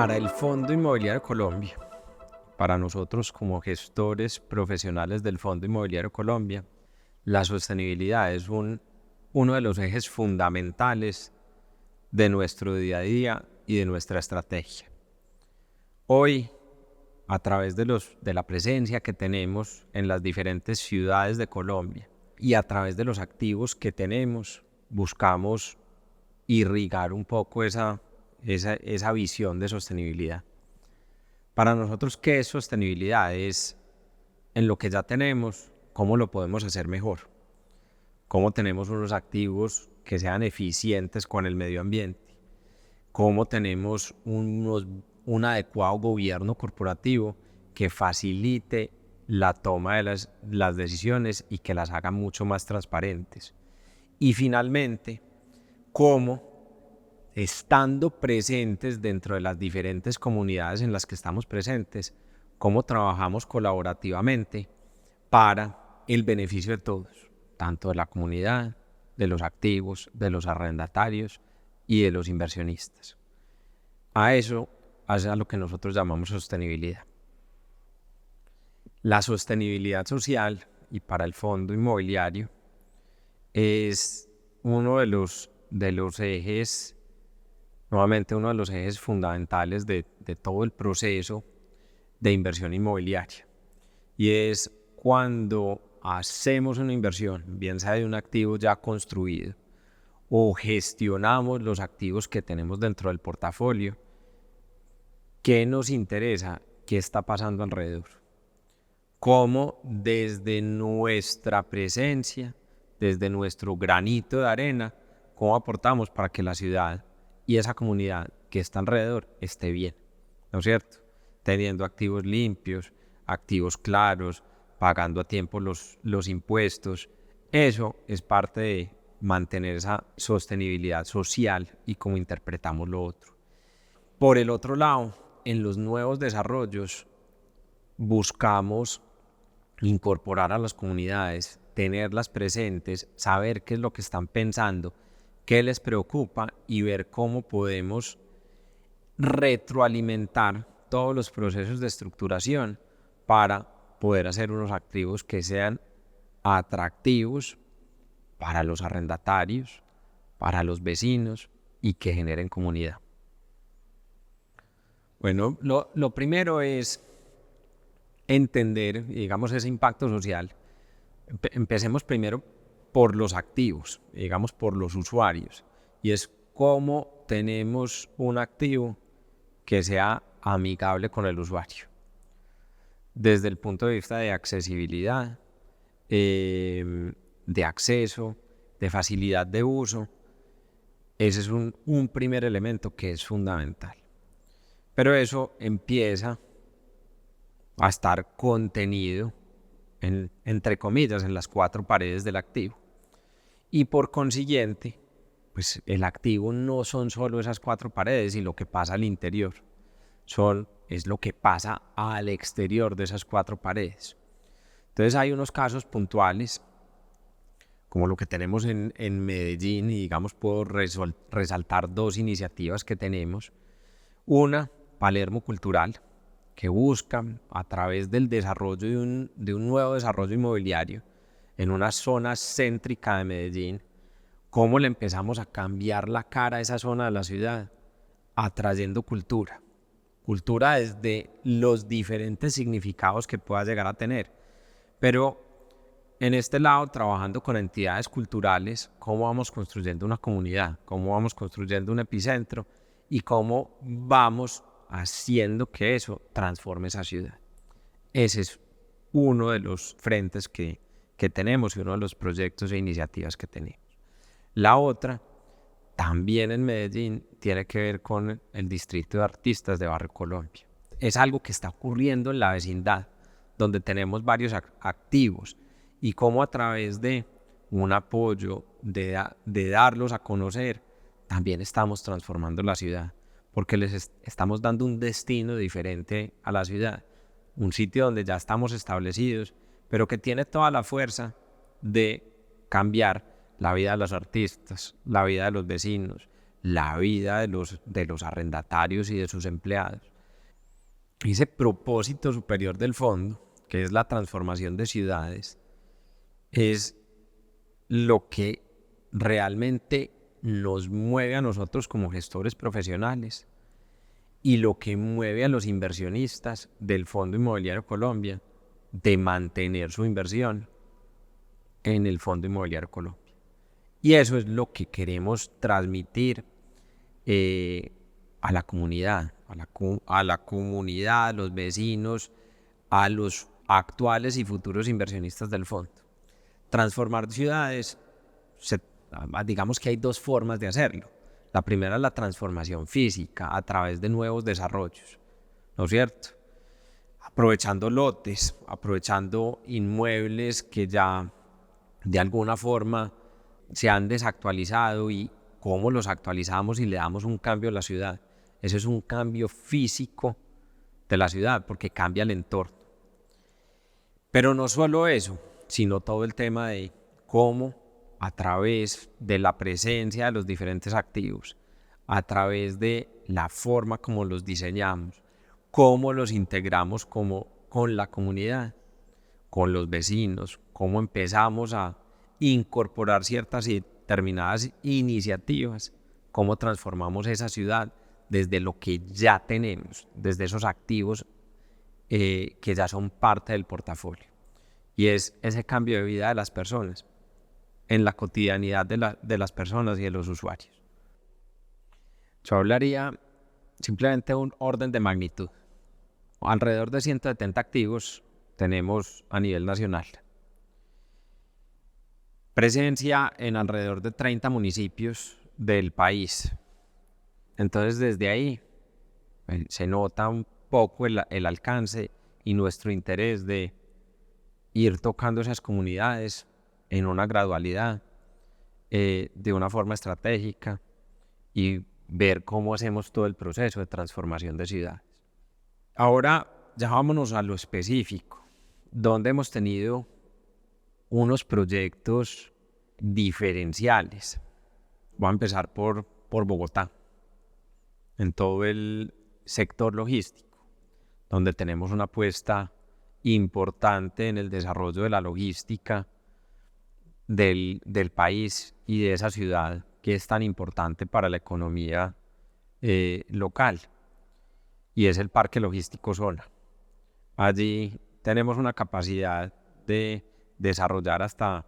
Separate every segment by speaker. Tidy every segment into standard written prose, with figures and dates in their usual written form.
Speaker 1: Para el Fondo Inmobiliario Colombia, para nosotros como gestores profesionales del Fondo Inmobiliario Colombia, la sostenibilidad es uno de los ejes fundamentales de nuestro día a día y de nuestra estrategia. Hoy, a través de la presencia que tenemos en las diferentes ciudades de Colombia y a través de los activos que tenemos, buscamos irrigar un poco esa visión de sostenibilidad. Para nosotros, ¿qué es sostenibilidad? Es en lo que ya tenemos, ¿cómo lo podemos hacer mejor? ¿Cómo tenemos unos activos que sean eficientes con el medio ambiente? ¿Cómo tenemos un adecuado gobierno corporativo que facilite la toma de las decisiones y que las haga mucho más transparentes? Y finalmente, ¿cómo, estando presentes dentro de las diferentes comunidades en las que estamos presentes, cómo trabajamos colaborativamente para el beneficio de todos, tanto de la comunidad, de los activos, de los arrendatarios y de los inversionistas? A eso es a lo que nosotros llamamos sostenibilidad. La sostenibilidad social, y para el fondo inmobiliario, es uno de los ejes, nuevamente uno de los ejes fundamentales de todo el proceso de inversión inmobiliaria. Y es cuando hacemos una inversión, bien sea de un activo ya construido, o gestionamos los activos que tenemos dentro del portafolio, ¿qué nos interesa? ¿Qué está pasando alrededor? ¿Cómo desde nuestra presencia, desde nuestro granito de arena, cómo aportamos para que la ciudad y esa comunidad que está alrededor esté bien? ¿No es cierto? Teniendo activos limpios, activos claros, pagando a tiempo los impuestos. Eso es parte de mantener esa sostenibilidad social y cómo interpretamos lo otro. Por el otro lado, en los nuevos desarrollos buscamos incorporar a las comunidades, tenerlas presentes, saber qué es lo que están pensando, qué les preocupa y ver cómo podemos retroalimentar todos los procesos de estructuración para poder hacer unos activos que sean atractivos para los arrendatarios, para los vecinos y que generen comunidad. Bueno, lo primero es entender, digamos, ese impacto social. Empecemos primero por los activos, digamos, por los usuarios, y es cómo tenemos un activo que sea amigable con el usuario. Desde el punto de vista de accesibilidad, de acceso, de facilidad de uso, ese es un primer elemento que es fundamental. Pero eso empieza a estar contenido, entre comillas, en las 4 paredes del activo. Y por consiguiente, pues el activo no son solo esas 4 paredes y lo que pasa al interior, es lo que pasa al exterior de esas 4 paredes. Entonces hay unos casos puntuales, como lo que tenemos en Medellín, y digamos puedo resaltar 2 iniciativas que tenemos. Una, Palermo Cultural, que busca, a través del desarrollo de un nuevo desarrollo inmobiliario en una zona céntrica de Medellín, cómo le empezamos a cambiar la cara a esa zona de la ciudad, atrayendo cultura desde los diferentes significados que pueda llegar a tener, pero en este lado, trabajando con entidades culturales, cómo vamos construyendo una comunidad, cómo vamos construyendo un epicentro y cómo vamos haciendo que eso transforme esa ciudad. Ese es uno de los frentes que tenemos y uno de los proyectos e iniciativas que tenemos. La otra, también en Medellín, tiene que ver con el Distrito de Artistas de Barrio Colombia. Es algo que está ocurriendo en la vecindad, donde tenemos varios activos, y cómo a través de un apoyo, de darlos a conocer, también estamos transformando la ciudad, porque les estamos dando un destino diferente a la ciudad, un sitio donde ya estamos establecidos, pero que tiene toda la fuerza de cambiar la vida de los artistas, la vida de los vecinos, la vida de los arrendatarios y de sus empleados. Ese propósito superior del fondo, que es la transformación de ciudades, es lo que realmente nos mueve a nosotros como gestores profesionales y lo que mueve a los inversionistas del Fondo Inmobiliario Colombia de mantener su inversión en el Fondo Inmobiliario Colombia. Y eso es lo que queremos transmitir a la comunidad, a los vecinos, a los actuales y futuros inversionistas del fondo. Transformar ciudades, digamos que hay dos formas de hacerlo. La primera es la transformación física a través de nuevos desarrollos, ¿no es cierto? Aprovechando lotes, aprovechando inmuebles que ya de alguna forma se han desactualizado y cómo los actualizamos y le damos un cambio a la ciudad. Ese es un cambio físico de la ciudad porque cambia el entorno. Pero no solo eso, sino todo el tema de cómo a través de la presencia de los diferentes activos, a través de la forma como los diseñamos, cómo los integramos con la comunidad, con los vecinos, cómo empezamos a incorporar ciertas y determinadas iniciativas, cómo transformamos esa ciudad desde lo que ya tenemos, desde esos activos que ya son parte del portafolio. Y es ese cambio de vida de las personas, en la cotidianidad de las personas y de los usuarios. Yo hablaría simplemente de un orden de magnitud. Alrededor de 170 activos tenemos a nivel nacional. Presencia en alrededor de 30 municipios del país. Entonces desde ahí se nota un poco el alcance y nuestro interés de ir tocando esas comunidades en una gradualidad, de una forma estratégica y ver cómo hacemos todo el proceso de transformación de ciudades. Ahora ya vámonos a lo específico, donde hemos tenido unos proyectos diferenciales. Voy a empezar por Bogotá, en todo el sector logístico, donde tenemos una apuesta importante en el desarrollo de la logística del país y de esa ciudad que es tan importante para la economía local, y es el Parque Logístico Zona. Allí tenemos una capacidad de desarrollar hasta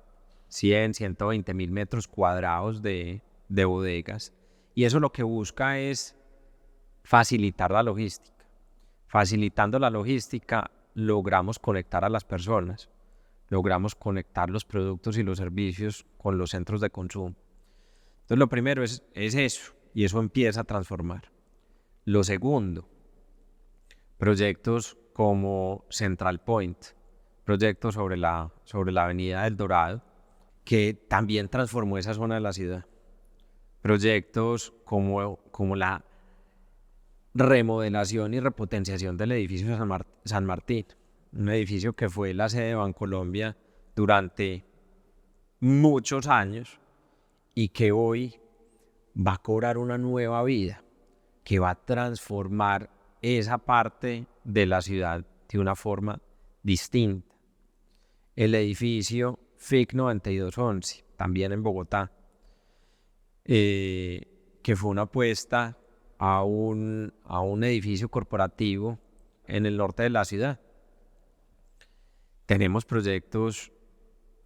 Speaker 1: 120 mil metros cuadrados de bodegas, y eso lo que busca es facilitar la logística. Facilitando la logística logramos conectar a las personas, logramos conectar los productos y los servicios con los centros de consumo. Entonces lo primero es eso, y eso empieza a transformar. Lo segundo, proyectos como Central Point, proyectos sobre la avenida del Dorado, que también transformó esa zona de la ciudad. Proyectos como la remodelación y repotenciación del edificio San Martín, un edificio que fue la sede de Bancolombia durante muchos años y que hoy va a cobrar una nueva vida, que va a transformar esa parte de la ciudad de una forma distinta. El edificio FIC 9211, también en Bogotá, que fue una apuesta a un edificio corporativo en el norte de la ciudad. Tenemos proyectos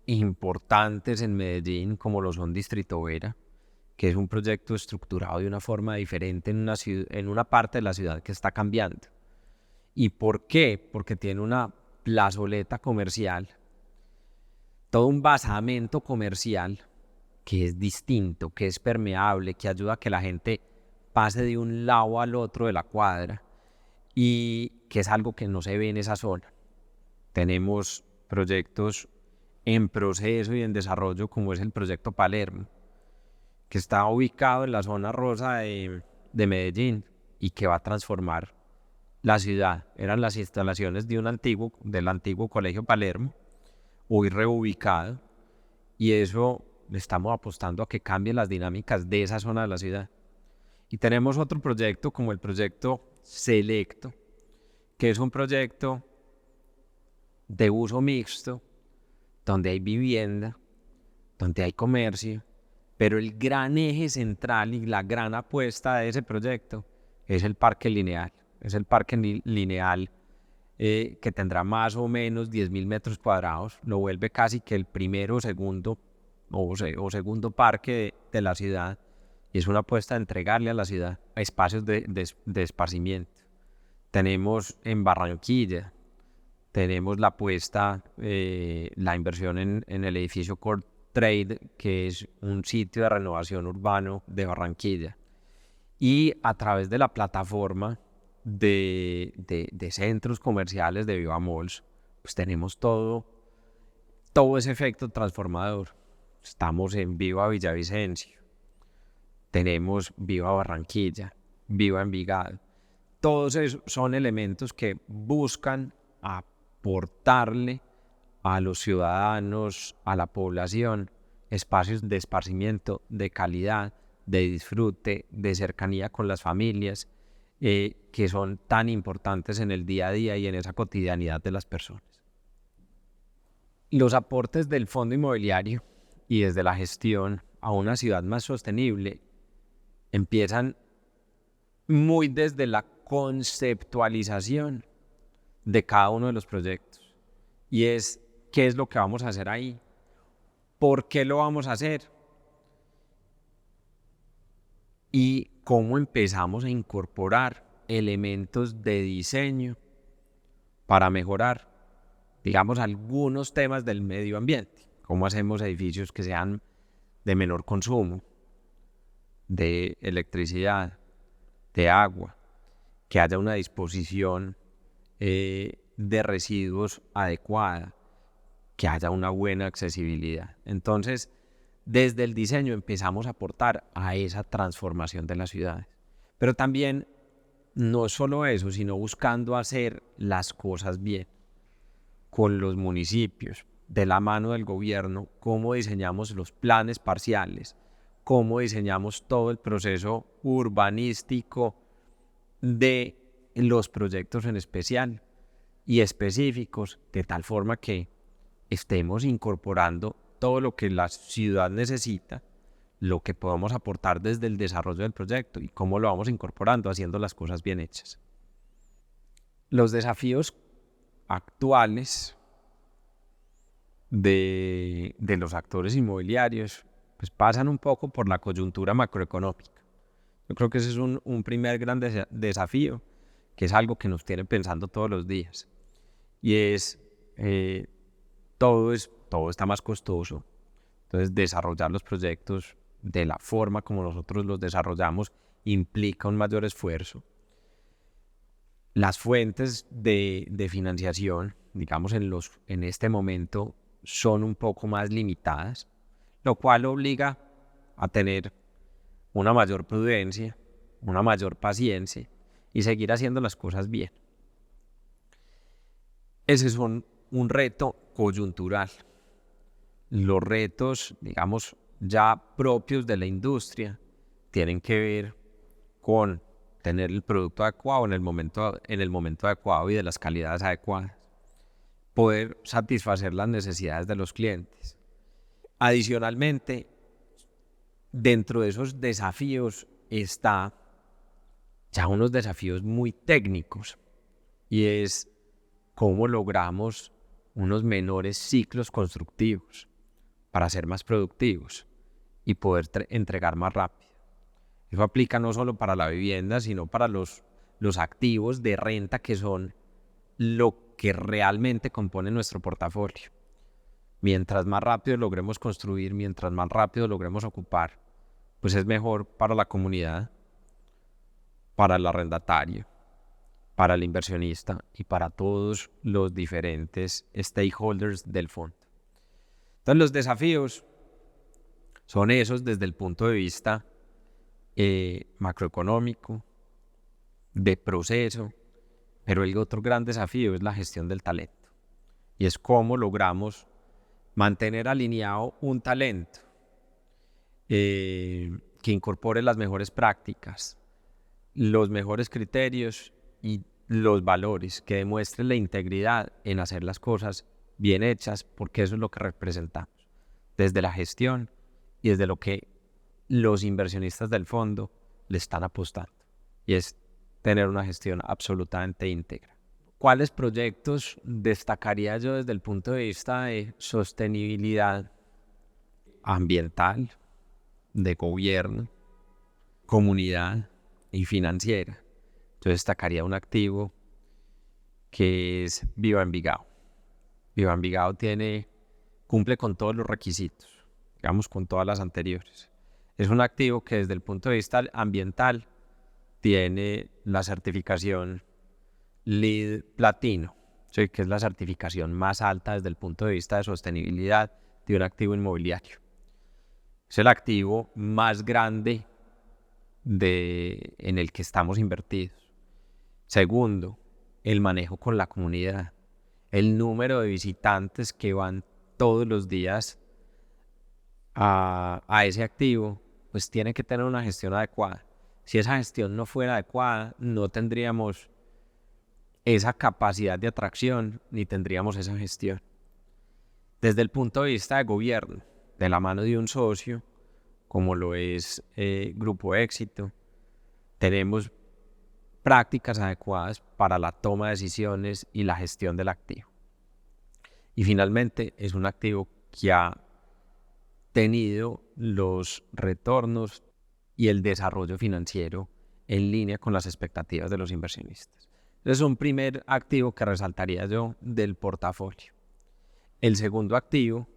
Speaker 1: importantes en Medellín, como lo son Distrito Vera, que es un proyecto estructurado de una forma diferente en una parte de la ciudad que está cambiando. ¿Y por qué? Porque tiene una plazoleta comercial, todo un basamento comercial que es distinto, que es permeable, que ayuda a que la gente pase de un lado al otro de la cuadra, y que es algo que no se ve en esa zona. Tenemos proyectos en proceso y en desarrollo, como es el proyecto Palermo, que está ubicado en la zona rosa de Medellín y que va a transformar la ciudad. Eran las instalaciones del antiguo Colegio Palermo, hoy reubicado, y eso le estamos apostando a que cambie las dinámicas de esa zona de la ciudad. Y tenemos otro proyecto como el proyecto Selecto, que es un proyecto de uso mixto, donde hay vivienda, donde hay comercio, pero el gran eje central y la gran apuesta de ese proyecto es el parque lineal. Es el parque lineal que tendrá más o menos 10.000 metros cuadrados. Lo vuelve casi que el primero o segundo parque de la ciudad. Y es una apuesta de entregarle a la ciudad espacios de esparcimiento. Tenemos en Barranquilla, tenemos la apuesta, la inversión en el edificio Core Trade, que es un sitio de renovación urbano de Barranquilla. Y a través de la plataforma de centros comerciales de Viva Malls, pues tenemos todo ese efecto transformador. Estamos en Viva Villavicencio, tenemos Viva Barranquilla, Viva Envigado. Todos esos son elementos que buscan aportarle a los ciudadanos, a la población, espacios de esparcimiento, de calidad, de disfrute, de cercanía con las familias, que son tan importantes en el día a día y en esa cotidianidad de las personas. Los aportes del fondo inmobiliario y desde la gestión a una ciudad más sostenible empiezan muy desde la conceptualización de cada uno de los proyectos. Y es, ¿qué es lo que vamos a hacer ahí? ¿Por qué lo vamos a hacer? Y cómo empezamos a incorporar elementos de diseño para mejorar, digamos, algunos temas del medio ambiente. ¿Cómo hacemos edificios que sean de menor consumo de electricidad, de agua, que haya una disposición de residuos adecuada, que haya una buena accesibilidad? Entonces, desde el diseño empezamos a aportar a esa transformación de las ciudades. Pero también no solo eso, sino buscando hacer las cosas bien con los municipios, de la mano del gobierno, cómo diseñamos los planes parciales, cómo diseñamos todo el proceso urbanístico de los proyectos en especial y específicos, de tal forma que estemos incorporando todo lo que la ciudad necesita, lo que podemos aportar desde el desarrollo del proyecto y cómo lo vamos incorporando, haciendo las cosas bien hechas. Los desafíos actuales de los actores inmobiliarios pues pasan un poco por la coyuntura macroeconómica. Yo creo que ese es un primer gran desafío, que es algo que nos tiene pensando todos los días. Y es, todo está más costoso. Entonces, desarrollar los proyectos de la forma como nosotros los desarrollamos implica un mayor esfuerzo. Las fuentes de financiación, digamos, en este momento son un poco más limitadas, lo cual obliga a tener una mayor prudencia, una mayor paciencia y seguir haciendo las cosas bien. Ese es un reto coyuntural. Los retos, digamos, ya propios de la industria tienen que ver con tener el producto adecuado en el momento adecuado y de las calidades adecuadas, poder satisfacer las necesidades de los clientes. Adicionalmente, dentro de esos desafíos está ya unos desafíos muy técnicos, y es cómo logramos unos menores ciclos constructivos para ser más productivos y poder entregar más rápido. Eso aplica no solo para la vivienda, sino para los activos de renta, que son lo que realmente compone nuestro portafolio. Mientras más rápido logremos construir, mientras más rápido logremos ocupar, pues es mejor para la comunidad, para el arrendatario, para el inversionista y para todos los diferentes stakeholders del fondo. Entonces, los desafíos son esos desde el punto de vista macroeconómico, de proceso, pero el otro gran desafío es la gestión del talento, y es cómo logramos mantener alineado un talento que incorpore las mejores prácticas, los mejores criterios y los valores, que demuestren la integridad en hacer las cosas bien hechas, porque eso es lo que representamos, desde la gestión y desde lo que los inversionistas del fondo le están apostando, y es tener una gestión absolutamente íntegra. ¿Cuáles proyectos destacaría yo desde el punto de vista de sostenibilidad ambiental, de gobierno, comunidad y financiera? Yo destacaría un activo que es Viva Envigado. Viva Envigado cumple con todos los requisitos, digamos con todas las anteriores. Es un activo que desde el punto de vista ambiental tiene la certificación LEED Platino, ¿sí? Que es la certificación más alta desde el punto de vista de sostenibilidad de un activo inmobiliario. Es el activo más grande en el que estamos invertidos. Segundo, el manejo con la comunidad. El número de visitantes que van todos los días a ese activo, pues tiene que tener una gestión adecuada. Si esa gestión no fuera adecuada, no tendríamos esa capacidad de atracción ni tendríamos esa gestión. Desde el punto de vista de gobierno, de la mano de un socio, como lo es Grupo Éxito, tenemos prácticas adecuadas para la toma de decisiones y la gestión del activo. Y finalmente es un activo que ha tenido los retornos y el desarrollo financiero en línea con las expectativas de los inversionistas. Es un primer activo que resaltaría yo del portafolio. El segundo activo,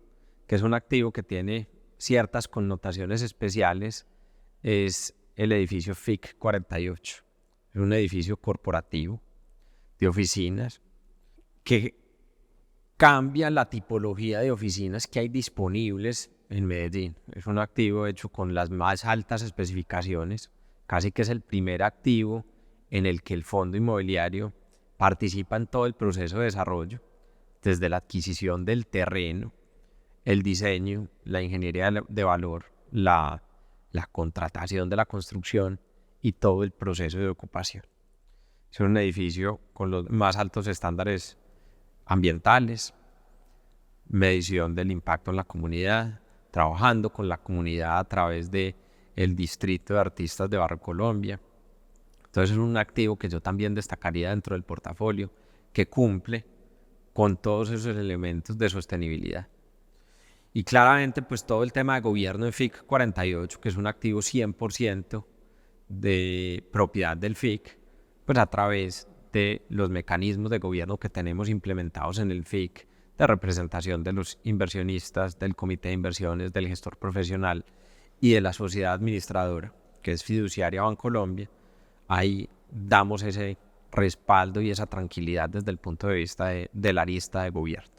Speaker 1: que es un activo que tiene ciertas connotaciones especiales, es el edificio FIC 48. Es un edificio corporativo de oficinas que cambia la tipología de oficinas que hay disponibles en Medellín. Es un activo hecho con las más altas especificaciones, casi que es el primer activo en el que el fondo inmobiliario participa en todo el proceso de desarrollo, desde la adquisición del terreno, el diseño, la ingeniería de valor, la contratación de la construcción y todo el proceso de ocupación. Es un edificio con los más altos estándares ambientales, medición del impacto en la comunidad, trabajando con la comunidad a través del Distrito de Artistas de Barrio Colombia. Entonces es un activo que yo también destacaría dentro del portafolio, que cumple con todos esos elementos de sostenibilidad. Y claramente pues todo el tema de gobierno de FIC 48, que es un activo 100% de propiedad del FIC, pues a través de los mecanismos de gobierno que tenemos implementados en el FIC, de representación de los inversionistas, del comité de inversiones, del gestor profesional y de la sociedad administradora, que es Fiduciaria Bancolombia. Ahí damos ese respaldo y esa tranquilidad desde el punto de vista de la arista de gobierno.